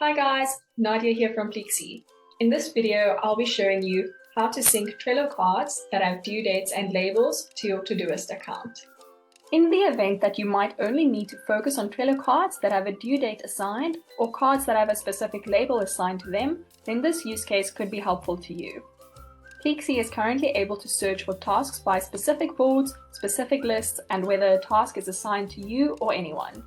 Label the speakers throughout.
Speaker 1: Hi guys, Nadia here from Pleexy. In this video, I'll be showing you how to sync Trello cards that have due dates and labels to your Todoist account. In the event that you might only need to focus on Trello cards that have a due date assigned or cards that have a specific label assigned to them, then this use case could be helpful to you. Pleexy is currently able to search for tasks by specific boards, specific lists, and whether a task is assigned to you or anyone.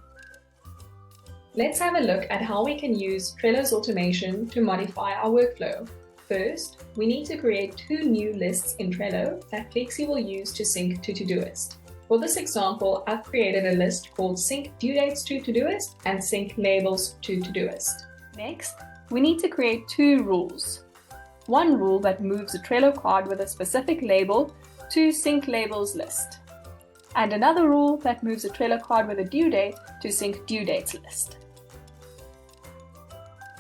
Speaker 1: Let's have a look at how we can use Trello's automation to modify our workflow. First, we need to create two new lists in Trello that Pleexy will use to sync to Todoist. For this example, I've created a list called Sync Due Dates to Todoist and Sync Labels to Todoist. Next, we need to create two rules. One rule that moves a Trello card with a specific label to Sync Labels list, and another rule that moves a Trello card with a due date to Sync Due Dates list.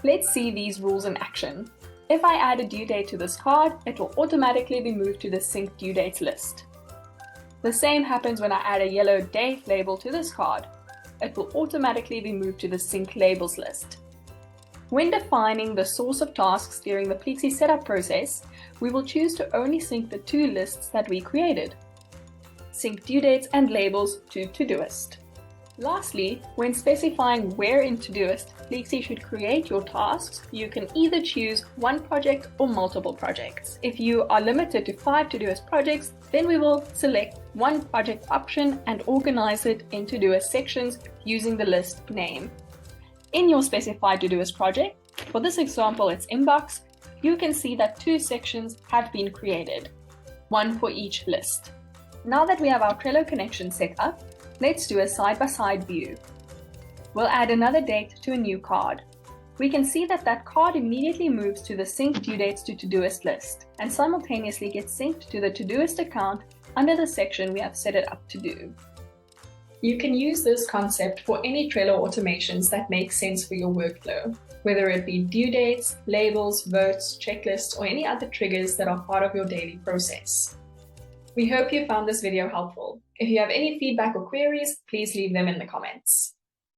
Speaker 1: Let's see these rules in action. If I add a due date to this card, it will automatically be moved to the Sync Due Dates list. The same happens when I add a yellow date label to this card. It will automatically be moved to the Sync Labels list. When defining the source of tasks during the Pleexy setup process, we will choose to only sync the two lists that we created. Sync due dates and labels to Todoist. Lastly, when specifying where in Todoist Pleexy should create your tasks, you can either choose one project or multiple projects. If you are limited to 5 Todoist projects, then we will select one project option and organize it in Todoist sections using the list name. In your specified Todoist project, for this example it's Inbox, you can see that two sections have been created, one for each list. Now that we have our Trello connection set up, let's do a side-by-side view. We'll add another date to a new card. We can see that that card immediately moves to the Sync Due Dates to Todoist list and simultaneously gets synced to the Todoist account under the section we have set it up to do. You can use this concept for any Trello automations that make sense for your workflow, whether it be due dates, labels, votes, checklists, or any other triggers that are part of your daily process. We hope you found this video helpful. If you have any feedback or queries, please leave them in the comments.